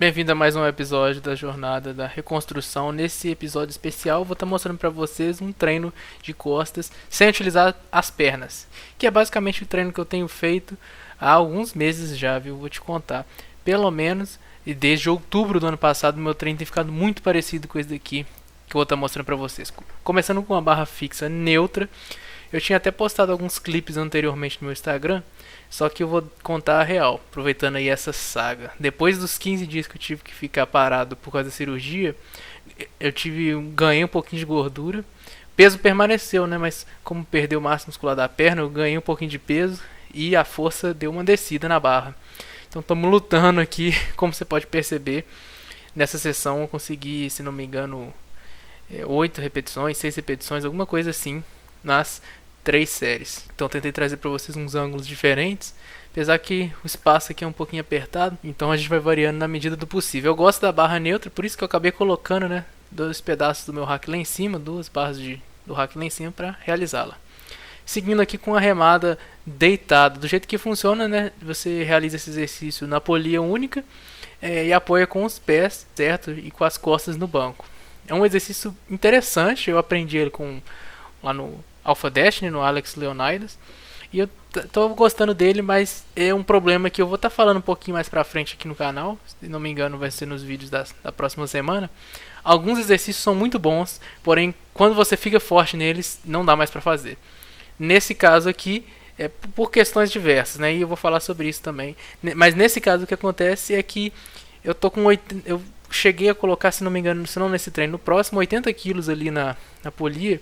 Bem-vindo a mais um episódio da jornada da reconstrução. Nesse episódio especial, vou estar mostrando para vocês um treino de costas sem utilizar as pernas, que é basicamente o treino que eu tenho feito há alguns meses já, viu? Vou te contar. Pelo menos, e desde outubro do ano passado, meu treino tem ficado muito parecido com esse daqui, que eu vou estar mostrando para vocês. Começando com uma barra fixa neutra. Eu tinha até postado alguns clipes anteriormente no meu Instagram, só que eu vou contar a real, aproveitando aí essa saga. Depois dos 15 dias que eu tive que ficar parado por causa da cirurgia, ganhei um pouquinho de gordura. Peso permaneceu, né? Mas como perdeu massa muscular da perna, eu ganhei um pouquinho de peso e a força deu uma descida na barra. Então estamos lutando aqui, como você pode perceber. Nessa sessão eu consegui, se não me engano, 8 repetições, 6 repetições, alguma coisa assim, nas 3 séries. Então tentei trazer para vocês uns ângulos diferentes, apesar que o espaço aqui é um pouquinho apertado, então a gente vai variando na medida do possível. Eu gosto da barra neutra, por isso que eu acabei colocando, né, 2 pedaços do meu rack lá em cima, 2 barras do rack lá em cima para realizá-la. Seguindo aqui com a remada deitada, do jeito que funciona, né, você realiza esse exercício na polia única e apoia com os pés, certo, e com as costas no banco. É um exercício interessante, eu aprendi ele lá no Alpha Destiny, no Alex Leonidas. E eu tô gostando dele, mas é um problema que eu vou estar falando um pouquinho mais pra frente aqui no canal. Se não me engano, vai ser nos vídeos da próxima semana. Alguns exercícios são muito bons, porém, quando você fica forte neles, não dá mais pra fazer. Nesse caso aqui, é por questões diversas, né? E eu vou falar sobre isso também. Mas nesse caso, o que acontece é que eu tô com eu cheguei a colocar, se não me engano, se não nesse treino, no próximo 80 quilos ali na polia.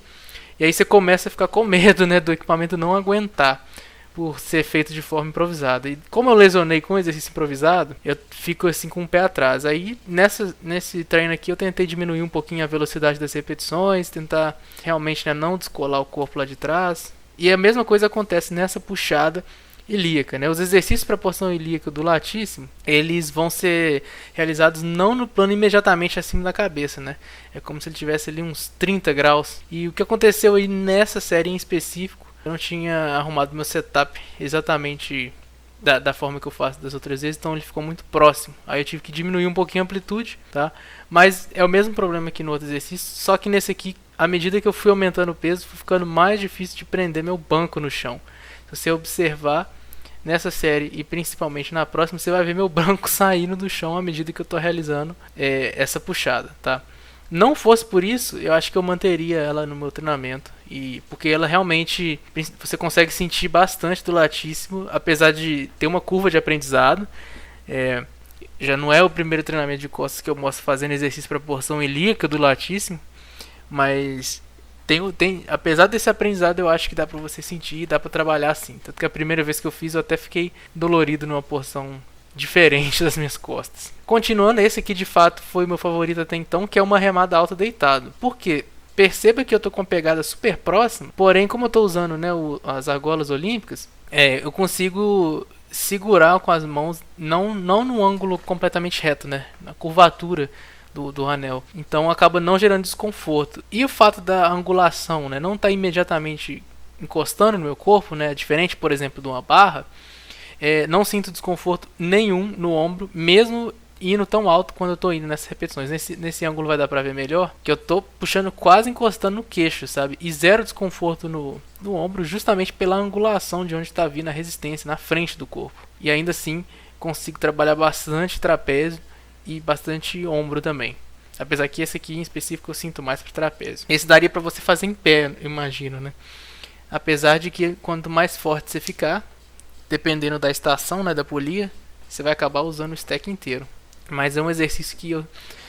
E aí você começa a ficar com medo, né, do equipamento não aguentar por ser feito de forma improvisada. E como eu lesionei com exercício improvisado, eu fico assim com o pé atrás. Aí nesse treino aqui eu tentei diminuir um pouquinho a velocidade das repetições, tentar realmente, né, não descolar o corpo lá de trás. E a mesma coisa acontece nessa puxada ilíaca, né? Os exercícios para a porção ilíaca do latíssimo, eles vão ser realizados não no plano imediatamente acima da cabeça, né? É como se ele tivesse ali uns 30 graus. E o que aconteceu aí nessa série em específico, eu não tinha arrumado meu setup exatamente da forma que eu faço das outras vezes, então ele ficou muito próximo. Aí eu tive que diminuir um pouquinho a amplitude, tá? Mas é o mesmo problema que no outro exercício, só que nesse aqui, à medida que eu fui aumentando o peso, foi ficando mais difícil de prender meu banco no chão. Se você observar, nessa série e principalmente na próxima, você vai ver meu banco saindo do chão à medida que eu estou realizando essa puxada, tá? Não fosse por isso, eu acho que eu manteria ela no meu treinamento, e porque ela realmente, você consegue sentir bastante do latíssimo, apesar de ter uma curva de aprendizado. É, já não é o primeiro treinamento de costas que eu mostro fazendo exercício para porção ilíaca do latíssimo, mas apesar desse aprendizado, eu acho que dá pra você sentir, dá pra trabalhar assim. Tanto que a primeira vez que eu fiz, eu até fiquei dolorido numa porção diferente das minhas costas. Continuando, esse aqui de fato foi meu favorito até então, que é uma remada alta deitado. Por quê? Perceba que eu tô com uma pegada super próxima, porém, como eu tô usando, né, as argolas olímpicas, eu consigo segurar com as mãos, não no ângulo completamente reto, né, na curvatura do anel. Então acaba não gerando desconforto. E o fato da angulação, né, não estar imediatamente encostando no meu corpo, né, diferente, por exemplo, de uma barra, não sinto desconforto nenhum no ombro, mesmo indo tão alto quando eu estou indo nessas repetições. Nesse ângulo vai dar pra ver melhor que eu estou puxando quase encostando no queixo, sabe? E zero desconforto no ombro, justamente pela angulação de onde está vindo a resistência na frente do corpo. E ainda assim consigo trabalhar bastante trapézio e bastante ombro também. Apesar que esse aqui em específico eu sinto mais para trapézio. Esse daria para você fazer em pé, eu imagino, né? Apesar de que quanto mais forte você ficar, dependendo da estação, né, da polia, você vai acabar usando o stack inteiro. Mas é um exercício que eu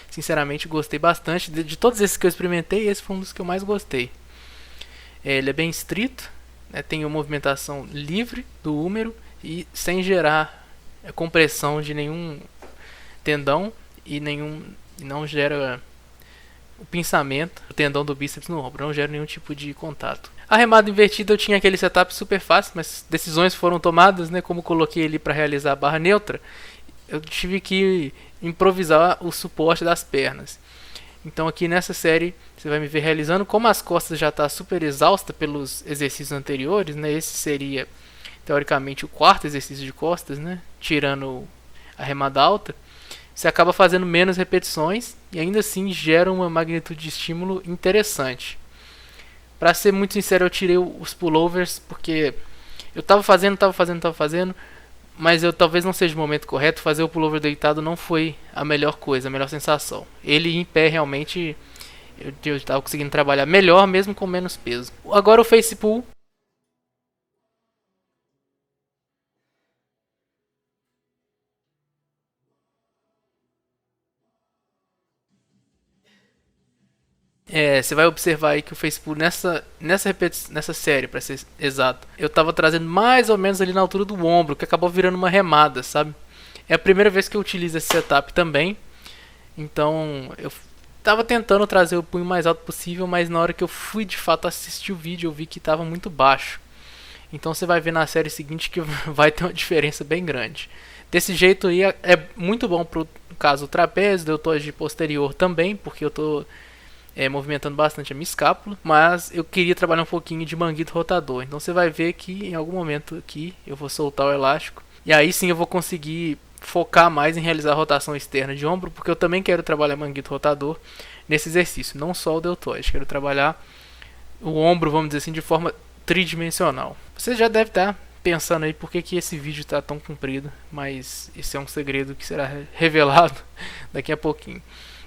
sinceramente gostei bastante. De todos esses que eu experimentei, esse foi um dos que eu mais gostei. Ele é bem estrito, né, tem uma movimentação livre do húmero e sem gerar compressão de nenhum tendão e não gera o pinçamento do tendão do bíceps no ombro, não gera nenhum tipo de contato. A remada invertida eu tinha aquele setup super fácil, mas decisões foram tomadas, né? Como coloquei ele para realizar a barra neutra, eu tive que improvisar o suporte das pernas. Então aqui nessa série você vai me ver realizando, como as costas já está super exausta pelos exercícios anteriores, né? Esse seria teoricamente o quarto exercício de costas, né? Tirando a remada alta. você acaba fazendo menos repetições e ainda assim gera uma magnitude de estímulo interessante. Pra ser muito sincero, eu tirei os pullovers porque eu tava fazendo, mas eu talvez não seja o momento correto. Fazer o pullover deitado não foi a melhor coisa, a melhor sensação. Ele em pé realmente eu estava conseguindo trabalhar melhor mesmo com menos peso. Agora o face pull. Você vai observar aí que o face pull nessa série, para ser exato, eu tava trazendo mais ou menos ali na altura do ombro, que acabou virando uma remada, sabe? É a primeira vez que eu utilizo esse setup também, então eu tava tentando trazer o punho mais alto possível, mas na hora que eu fui de fato assistir o vídeo, eu vi que tava muito baixo. Então você vai ver na série seguinte que vai ter uma diferença bem grande. Desse jeito aí é muito bom pro caso trapézio, deltoide posterior também, porque eu tô movimentando bastante a minha escápula, mas eu queria trabalhar um pouquinho de manguito rotador. Então você vai ver que em algum momento aqui eu vou soltar o elástico e aí sim eu vou conseguir focar mais em realizar a rotação externa de ombro, porque eu também quero trabalhar manguito rotador nesse exercício, não só o deltoide, quero trabalhar o ombro, vamos dizer assim, de forma tridimensional. Você já deve estar pensando aí por que esse vídeo está tão comprido, mas esse é um segredo que será revelado daqui a pouquinho.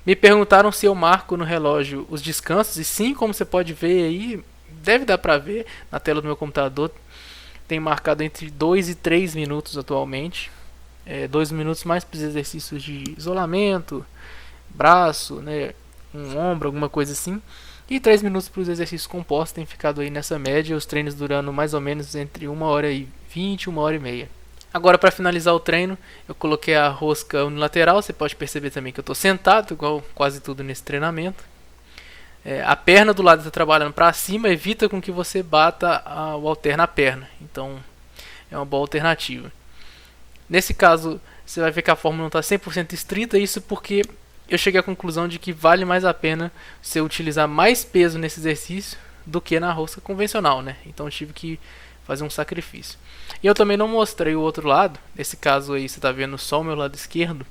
Me perguntaram se eu marco no relógio os descansos, e sim, como você pode ver aí, deve dar pra ver na tela do meu computador, tem marcado entre 2 e 3 minutos atualmente. 2 minutos mais para os exercícios de isolamento, braço, né, um ombro, alguma coisa assim. E 3 minutos para os exercícios compostos, tem ficado aí nessa média, os treinos durando mais ou menos entre 1h20 e 1h30. Agora, para finalizar o treino, eu coloquei a rosca unilateral. Você pode perceber também que eu estou sentado, igual quase tudo nesse treinamento. A perna do lado está trabalhando para cima, evita com que você bata o halter na perna. Então, é uma boa alternativa. Nesse caso, você vai ver que a fórmula não está 100% estrita, isso porque eu cheguei à conclusão de que vale mais a pena você utilizar mais peso nesse exercício do que na rosca convencional, né? Então eu tive que fazer um sacrifício. E eu também não mostrei o outro lado, nesse caso aí você está vendo só o meu lado esquerdo,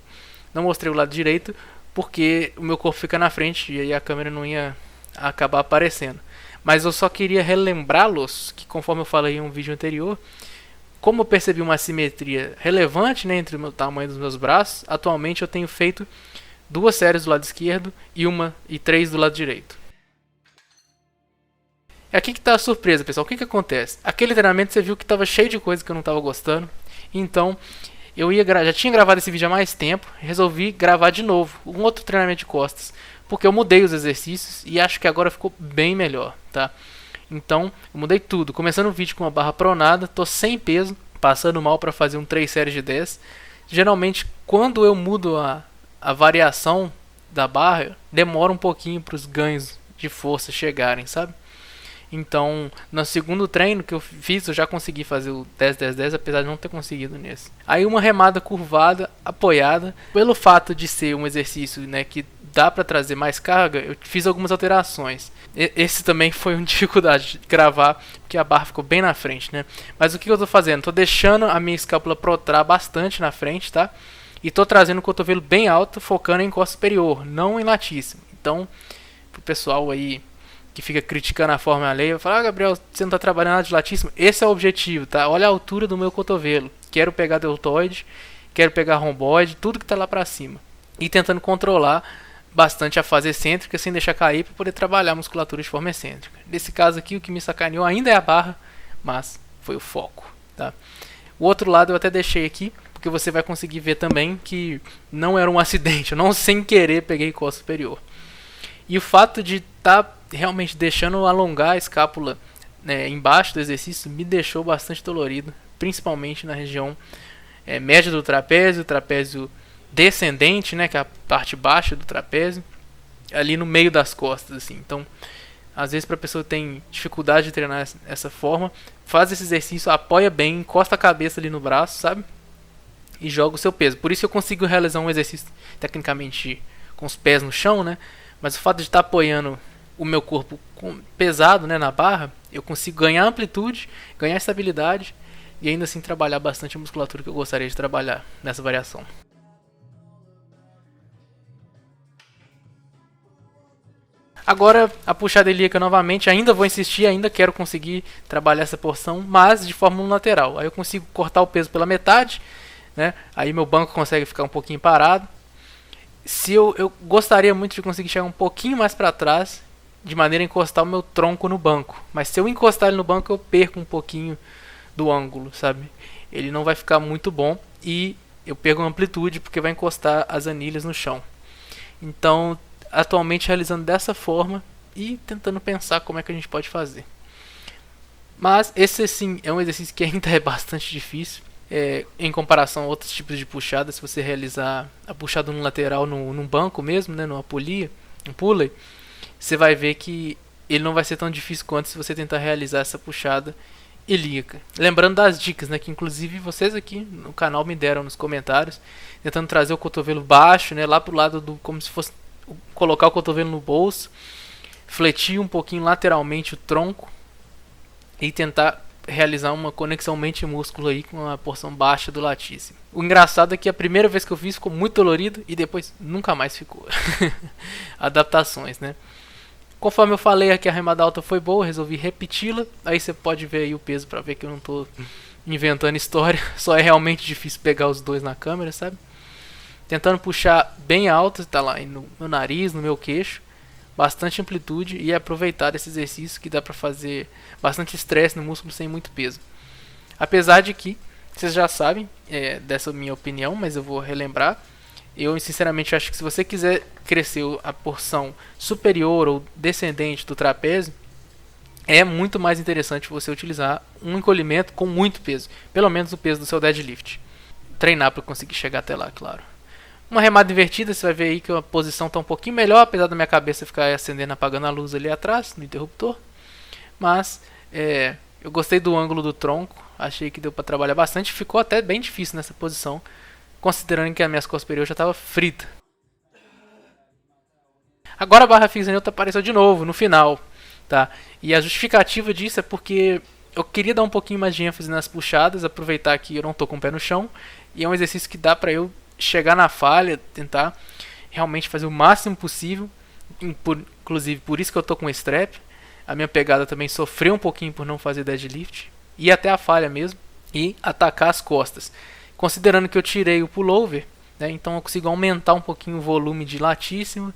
não mostrei o lado direito porque o meu corpo fica na frente e aí a câmera não ia acabar aparecendo. Mas eu só queria relembrá-los que, conforme eu falei em um vídeo anterior, como eu percebi uma assimetria relevante, né, entre o tamanho dos meus braços, atualmente eu tenho feito 2 séries do lado esquerdo e 3 do lado direito. É aqui que está a surpresa, pessoal. O que acontece? Aquele treinamento você viu que estava cheio de coisa que eu não estava gostando. Então, já tinha gravado esse vídeo há mais tempo. Resolvi gravar de novo um outro treinamento de costas, porque eu mudei os exercícios e acho que agora ficou bem melhor, tá? Então, eu mudei tudo. Começando o vídeo com uma barra pronada, tô sem peso, passando mal para fazer um 3 séries de 10. Geralmente, quando eu mudo a variação da barra, demora um pouquinho para os ganhos de força chegarem, sabe? Então, no segundo treino que eu fiz, eu já consegui fazer o 10-10-10, apesar de não ter conseguido nesse. Aí uma remada curvada, apoiada. Pelo fato de ser um exercício, né, que dá para trazer mais carga, eu fiz algumas alterações. Esse também foi uma dificuldade de gravar, porque a barra ficou bem na frente, né? Mas o que eu estou fazendo? Estou deixando a minha escápula protar bastante na frente, tá? E estou trazendo o cotovelo bem alto, focando em costa superior, não em latíssimo. Então, pro pessoal aí que fica criticando a forma alheia, fala: Gabriel, você não está trabalhando nada de latíssimo. Esse é o objetivo, tá? Olha a altura do meu cotovelo. Quero pegar deltoide, quero pegar romboide, tudo que está lá para cima. E tentando controlar bastante a fase excêntrica sem deixar cair para poder trabalhar a musculatura de forma excêntrica. Nesse caso aqui, o que me sacaneou ainda é a barra, mas foi o foco, tá? O outro lado eu até deixei aqui, porque você vai conseguir ver também que não era um acidente. Eu não sem querer peguei costa superior. E o fato de estar realmente deixando alongar a escápula, né, embaixo do exercício me deixou bastante dolorido, principalmente na região média do trapézio descendente, né, que é a parte baixa do trapézio, ali no meio das costas, assim. Então, às vezes, para a pessoa que tem dificuldade de treinar essa forma, faz esse exercício, apoia bem, encosta a cabeça ali no braço, sabe? E joga o seu peso. Por isso eu consigo realizar um exercício tecnicamente com os pés no chão, né? Mas o fato de estar apoiando o meu corpo pesado, né, na barra, eu consigo ganhar amplitude, ganhar estabilidade e ainda assim trabalhar bastante a musculatura que eu gostaria de trabalhar nessa variação. Agora a puxada ilíaca novamente, ainda vou insistir, ainda quero conseguir trabalhar essa porção, mas de forma unilateral. Aí eu consigo cortar o peso pela metade, né? Aí meu banco consegue ficar um pouquinho parado. Se eu gostaria muito de conseguir chegar um pouquinho mais para trás, de maneira a encostar o meu tronco no banco. Mas se eu encostar ele no banco, eu perco um pouquinho do ângulo, sabe? Ele não vai ficar muito bom e eu perco a amplitude porque vai encostar as anilhas no chão. Então, atualmente realizando dessa forma e tentando pensar como é que a gente pode fazer. Mas esse sim é um exercício que ainda é bastante difícil. Em comparação a outros tipos de puxada, se você realizar a puxada no lateral num banco mesmo, né, numa polia, um pulley, você vai ver que ele não vai ser tão difícil quanto se você tentar realizar essa puxada ilíaca. Lembrando das dicas, né, que inclusive vocês aqui no canal me deram nos comentários, tentando trazer o cotovelo baixo, né, lá pro lado como se fosse colocar o cotovelo no bolso, fletir um pouquinho lateralmente o tronco e tentar realizar uma conexão mente-músculo aí com a porção baixa do latíssimo. O engraçado é que a primeira vez que eu fiz ficou muito dolorido e depois nunca mais ficou. Adaptações, né? Conforme eu falei aqui, a remada alta foi boa, eu resolvi repeti-la. Aí você pode ver aí o peso para ver que eu não tô inventando história. Só é realmente difícil pegar os dois na câmera, sabe? Tentando puxar bem alto, tá lá no meu nariz, no meu queixo. Bastante amplitude e aproveitar esse exercício que dá para fazer bastante estresse no músculo sem muito peso. Apesar de que, vocês já sabem dessa minha opinião, mas eu vou relembrar. Eu sinceramente acho que se você quiser crescer a porção superior ou descendente do trapézio, é muito mais interessante você utilizar um encolhimento com muito peso. Pelo menos o peso do seu deadlift. Treinar para conseguir chegar até lá, claro. Uma remada invertida, você vai ver aí que a posição está um pouquinho melhor, apesar da minha cabeça ficar acendendo, apagando a luz ali atrás, no interruptor. Mas eu gostei do ângulo do tronco, achei que deu para trabalhar bastante. Ficou até bem difícil nessa posição, considerando que a minha costas superior já estava frita. Agora a barra fixa neutra apareceu de novo, no final. Tá? E a justificativa disso é porque eu queria dar um pouquinho mais de ênfase nas puxadas, aproveitar que eu não estou com o pé no chão. E é um exercício que dá para eu chegar na falha, tentar realmente fazer o máximo possível, inclusive por isso que eu tô com strap. A minha pegada também sofreu um pouquinho por não fazer deadlift, e até a falha mesmo, e atacar as costas. Considerando que eu tirei o pullover, né, então eu consigo aumentar um pouquinho o volume de latíssimo,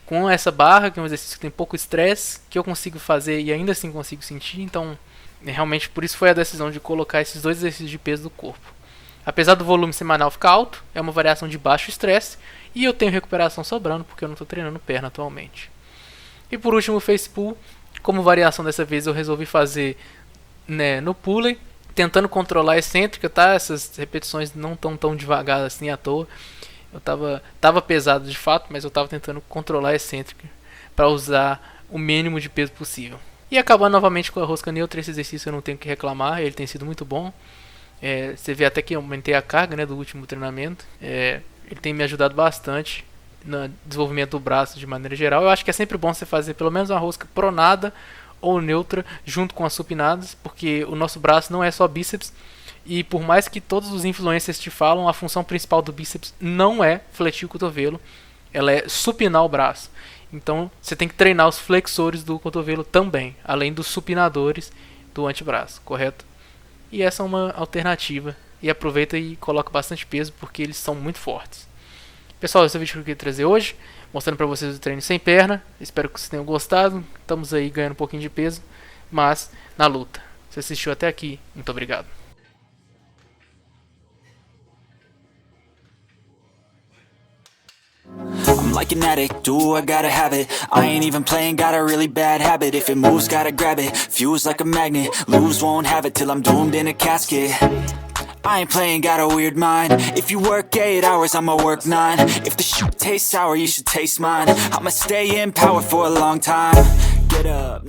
com essa barra, que é um exercício que tem pouco estresse, que eu consigo fazer e ainda assim consigo sentir. Então realmente por isso foi a decisão de colocar esses dois exercícios de peso do corpo. Apesar do volume semanal ficar alto, é uma variação de baixo estresse e eu tenho recuperação sobrando porque eu não estou treinando perna atualmente. E por último o face pull, como variação dessa vez eu resolvi fazer, né, no pulley, tentando controlar a excêntrica, tá? Essas repetições não estão tão devagar assim à toa. Eu tava pesado de fato, mas eu estava tentando controlar a excêntrica para usar o mínimo de peso possível. E acabando novamente com a rosca neutra, esse exercício eu não tenho que reclamar, ele tem sido muito bom. Você vê até que eu aumentei a carga, né, do último treinamento. Ele tem me ajudado bastante no desenvolvimento do braço de maneira geral. Eu acho que é sempre bom você fazer pelo menos uma rosca pronada ou neutra junto com as supinadas, porque o nosso braço não é só bíceps. E por mais que todos os influencers te falam, a função principal do bíceps não é fletir o cotovelo, ela é supinar o braço. Então você tem que treinar os flexores do cotovelo também, além dos supinadores do antebraço, correto? E essa é uma alternativa. E aproveita e coloca bastante peso porque eles são muito fortes. Pessoal, esse é o vídeo que eu queria trazer hoje, mostrando para vocês o treino sem perna. Espero que vocês tenham gostado. Estamos aí ganhando um pouquinho de peso, mas na luta. Se assistiu até aqui, muito obrigado. I'm like an addict, do I gotta have it. I ain't even playing, got a really bad habit. If it moves, gotta grab it, fuse like a magnet. Lose, won't have it till I'm doomed in a casket. I ain't playing, got a weird mind. If you work 8 hours, I'ma work 9. If the shoot tastes sour, you should taste mine. I'ma stay in power for a long time. Get up.